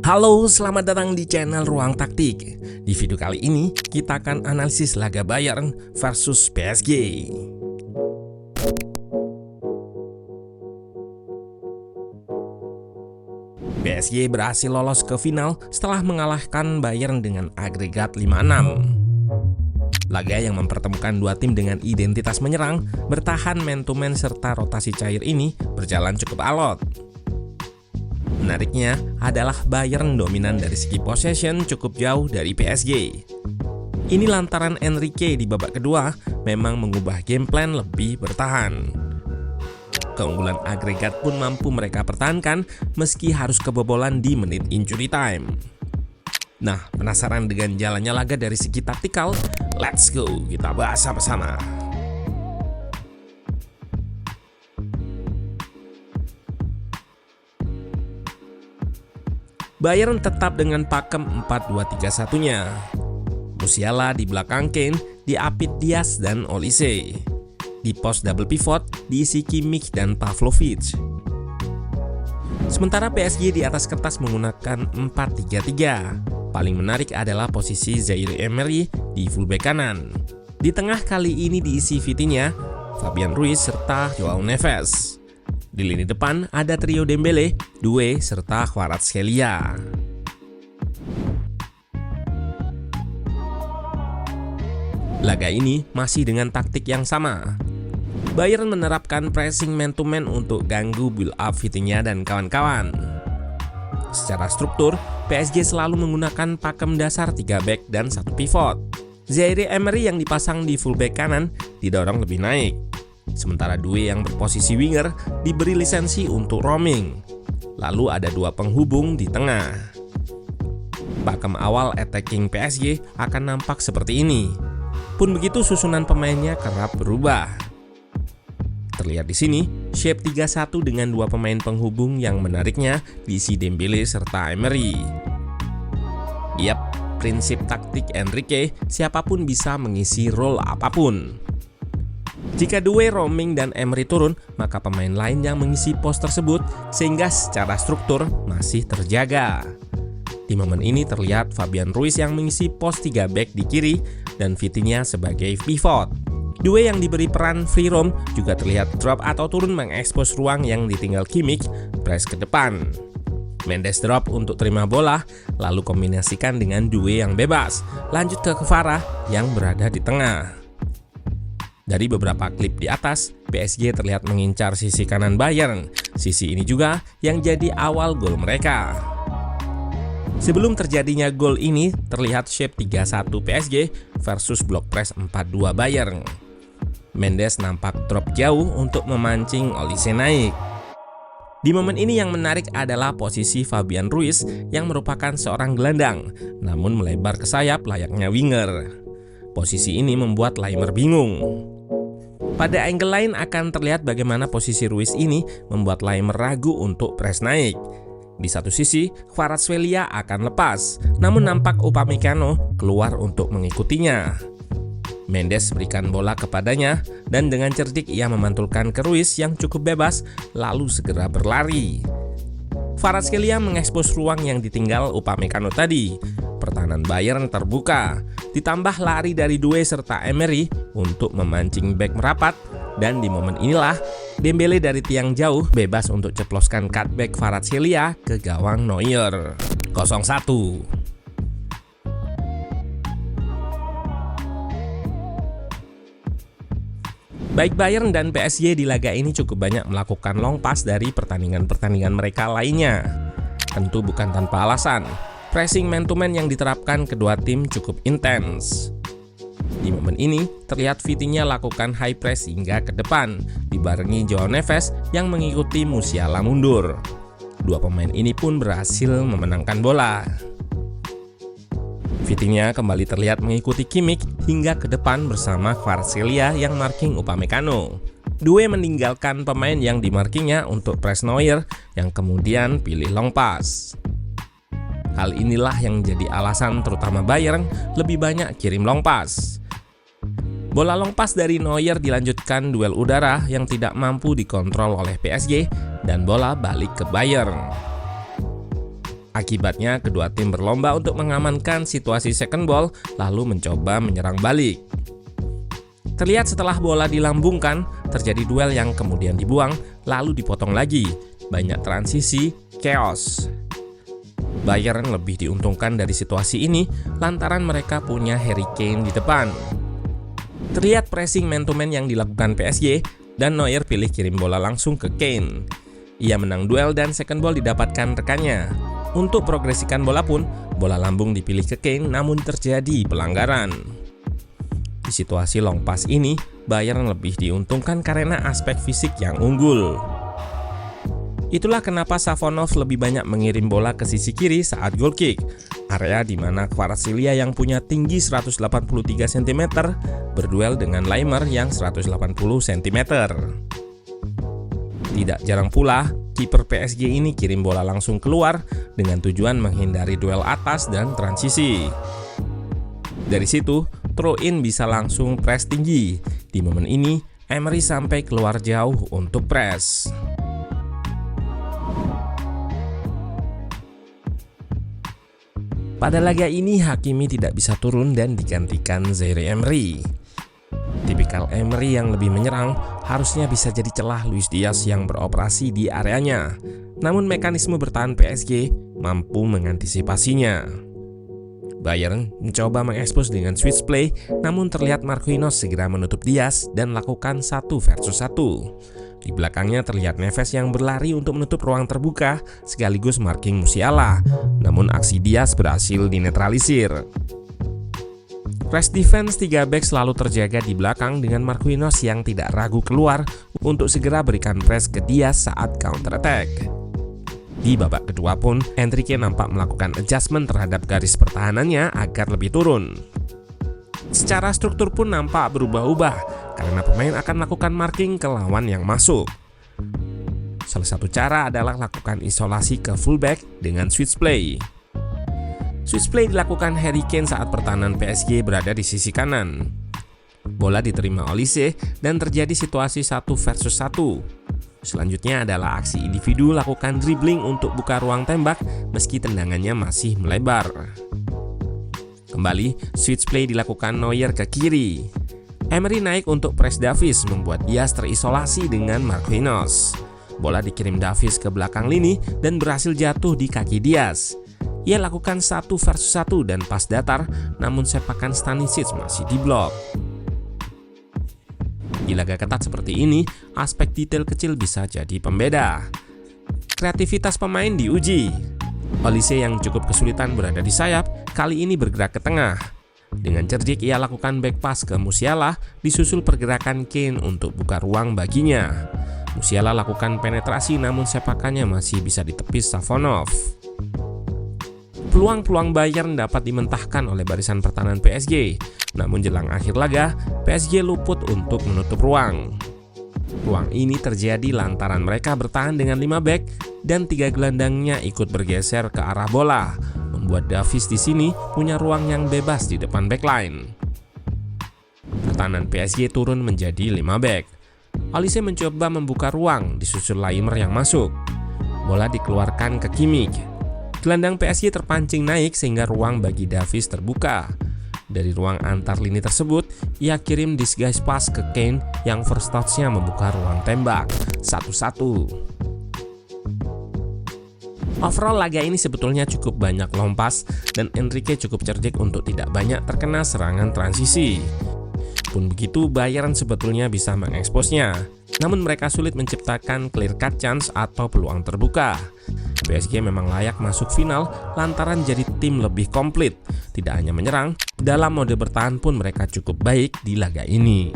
Halo, selamat datang di channel Ruang Taktik. Di video kali ini, kita akan analisis laga Bayern versus PSG. PSG berhasil lolos ke final setelah mengalahkan Bayern dengan agregat 5-6. Laga yang mempertemukan dua tim dengan identitas menyerang, bertahan man-to-man serta rotasi cair ini berjalan cukup alot. Menariknya adalah Bayern dominan dari segi possession cukup jauh dari PSG. Ini lantaran Enrique di babak kedua memang mengubah game plan lebih bertahan. Keunggulan agregat pun mampu mereka pertahankan meski harus kebobolan di menit injury time. Nah, penasaran dengan jalannya laga dari segi taktikal? Let's go, kita bahas sama-sama. Bayern tetap dengan pakem 4-2-3-1-nya. Musiala di belakang Kane, diapit Diaz dan Olise. Di pos double pivot diisi Kimmich dan Pavlovic. Sementara PSG di atas kertas menggunakan 4-3-3. Paling menarik adalah posisi Zaire Emery di fullback kanan. Di tengah kali ini diisi Vitinha, Fabian Ruiz serta Joao Neves. Di lini depan ada trio Dembele, Doué, serta Kvaratskhelia. Laga ini masih dengan taktik yang sama. Bayern menerapkan pressing man-to-man untuk ganggu build-up Vitinha dan kawan-kawan. Secara struktur, PSG selalu menggunakan pakem dasar 3 back dan 1 pivot. Zaire Emery yang dipasang di fullback kanan didorong lebih naik. Sementara Doué yang berposisi winger diberi lisensi untuk roaming. Lalu ada dua penghubung di tengah. Pakem awal attacking PSG akan nampak seperti ini. Pun begitu susunan pemainnya kerap berubah. Terlihat di sini, shape 3-1 dengan dua pemain penghubung yang menariknya diisi Dembele serta Emery. Yap, prinsip taktik Enrique, siapapun bisa mengisi role apapun. Jika Doué roaming dan Emery turun, maka pemain lain yang mengisi pos tersebut sehingga secara struktur masih terjaga. Di momen ini terlihat Fabian Ruiz yang mengisi pos 3 back di kiri dan Vitinha sebagai pivot. Doué yang diberi peran free roam juga terlihat drop atau turun mengekspos ruang yang ditinggal Kimmich press ke depan. Mendes drop untuk terima bola, lalu kombinasikan dengan Doué yang bebas, lanjut ke Kvara yang berada di tengah. Dari beberapa klip di atas, PSG terlihat mengincar sisi kanan Bayern. Sisi ini juga yang jadi awal gol mereka. Sebelum terjadinya gol ini, terlihat shape 3-1 PSG versus block press 4-2 Bayern. Mendes nampak drop jauh untuk memancing Olise naik. Di momen ini yang menarik adalah posisi Fabian Ruiz yang merupakan seorang gelandang, namun melebar ke sayap layaknya winger. Posisi ini membuat Laimer bingung. Pada angle lain akan terlihat bagaimana posisi Ruiz ini membuat Laimer ragu untuk press naik. Di satu sisi, Kvaratskhelia akan lepas, namun nampak Upamecano keluar untuk mengikutinya. Mendes berikan bola kepadanya, dan dengan cerdik ia memantulkan ke Ruiz yang cukup bebas, lalu segera berlari. Kvaratskhelia mengekspos ruang yang ditinggal Upamecano tadi. Pertahanan Bayern terbuka, ditambah lari dari Doué serta Emery untuk memancing back merapat, dan di momen inilah Dembele dari tiang jauh bebas untuk ceploskan cutback Kvaratskhelia ke gawang Neuer. 0-1. Baik Bayern dan PSG di laga ini cukup banyak melakukan long pass dari pertandingan-pertandingan mereka lainnya. Tentu bukan tanpa alasan. Pressing man-to-man yang diterapkan kedua tim cukup intens. Di momen ini, terlihat Vitinha lakukan high press hingga ke depan, dibarengi Joao Neves yang mengikuti Musiala mundur. Dua pemain ini pun berhasil memenangkan bola. Vitinha kembali terlihat mengikuti Kimmich hingga ke depan bersama Kvaratskhelia yang marking Upamecano. Doué meninggalkan pemain yang dimarkingnya untuk press Neuer yang kemudian pilih long pass. Hal inilah yang jadi alasan terutama Bayern lebih banyak kirim long pass. Bola long pass dari Neuer dilanjutkan duel udara yang tidak mampu dikontrol oleh PSG dan bola balik ke Bayern. Akibatnya, kedua tim berlomba untuk mengamankan situasi second ball, lalu mencoba menyerang balik. Terlihat setelah bola dilambungkan, terjadi duel yang kemudian dibuang, lalu dipotong lagi. Banyak transisi, chaos. Bayern lebih diuntungkan dari situasi ini lantaran mereka punya Harry Kane di depan. Terlihat pressing man-to-man yang dilakukan PSG, dan Neuer pilih kirim bola langsung ke Kane. Ia menang duel dan second ball didapatkan rekannya. Untuk progresikan bola pun, bola lambung dipilih ke Kane namun terjadi pelanggaran. Di situasi long pass ini, Bayern lebih diuntungkan karena aspek fisik yang unggul. Itulah kenapa Savonov lebih banyak mengirim bola ke sisi kiri saat goal kick, area di mana Kvaratskhelia yang punya tinggi 183 cm berduel dengan Laimer yang 180 cm. Tidak jarang pula, kiper PSG ini kirim bola langsung keluar dengan tujuan menghindari duel atas dan transisi. Dari situ, throw-in bisa langsung press tinggi. Di momen ini, Emery sampai keluar jauh untuk press. Pada laga ini, Hakimi tidak bisa turun dan digantikan Zaire Emery. Tipikal Emery yang lebih menyerang harusnya bisa jadi celah Luis Diaz yang beroperasi di areanya. Namun mekanisme bertahan PSG mampu mengantisipasinya. Bayern mencoba mengekspos dengan switch play, namun terlihat Marquinhos segera menutup Diaz dan lakukan 1 versus 1. Di belakangnya terlihat Neves yang berlari untuk menutup ruang terbuka sekaligus marking Musiala. Namun aksi Diaz berhasil dinetralisir. Press defense 3 back selalu terjaga di belakang dengan Marquinhos yang tidak ragu keluar untuk segera berikan press ke Diaz saat counter attack. Di babak kedua pun, Enrique nampak melakukan adjustment terhadap garis pertahanannya agar lebih turun. Secara struktur pun nampak berubah-ubah karena pemain akan melakukan marking ke lawan yang masuk. Salah satu cara adalah lakukan isolasi ke fullback dengan switch play. Switch play dilakukan Harry Kane saat pertahanan PSG berada di sisi kanan. Bola diterima Olise dan terjadi situasi 1 versus 1. Selanjutnya adalah aksi individu lakukan dribbling untuk buka ruang tembak meski tendangannya masih melebar. Kembali, switch play dilakukan Neuer ke kiri. Emery naik untuk press Davies membuat Diaz terisolasi dengan Marquinhos. Bola dikirim Davies ke belakang lini dan berhasil jatuh di kaki Diaz. Ia lakukan 1 versus 1 dan pas datar, namun sepakan Stanisic masih diblok. Di laga ketat seperti ini, aspek detail kecil bisa jadi pembeda. Kreativitas pemain diuji. Olise yang cukup kesulitan berada di sayap, kali ini bergerak ke tengah. Dengan cerdik ia lakukan back pass ke Musiala, disusul pergerakan Kane untuk buka ruang baginya. Musiala lakukan penetrasi namun sepakannya masih bisa ditepis Savonov. Peluang-peluang Bayern dapat dimentahkan oleh barisan pertahanan PSG, namun jelang akhir laga, PSG luput untuk menutup ruang. Ruang ini terjadi lantaran mereka bertahan dengan 5 back dan 3 gelandangnya ikut bergeser ke arah bola, membuat Davies di sini punya ruang yang bebas di depan backline. Pertahanan PSG turun menjadi 5 back. Olise mencoba membuka ruang, disusul Laimer yang masuk. Bola dikeluarkan ke Kimmich. Gelandang PSG terpancing naik sehingga ruang bagi Davies terbuka. Dari ruang antar lini tersebut, ia kirim disguise pass ke Kane yang first touch-nya membuka ruang tembak 1-1. Overall laga ini sebetulnya cukup banyak lompas dan Enrique cukup cerdik untuk tidak banyak terkena serangan transisi. Pun begitu, Bayern sebetulnya bisa mengeksposnya, namun mereka sulit menciptakan clear cut chance atau peluang terbuka. PSG memang layak masuk final lantaran jadi tim lebih komplit. Tidak hanya menyerang, dalam mode bertahan pun mereka cukup baik di laga ini.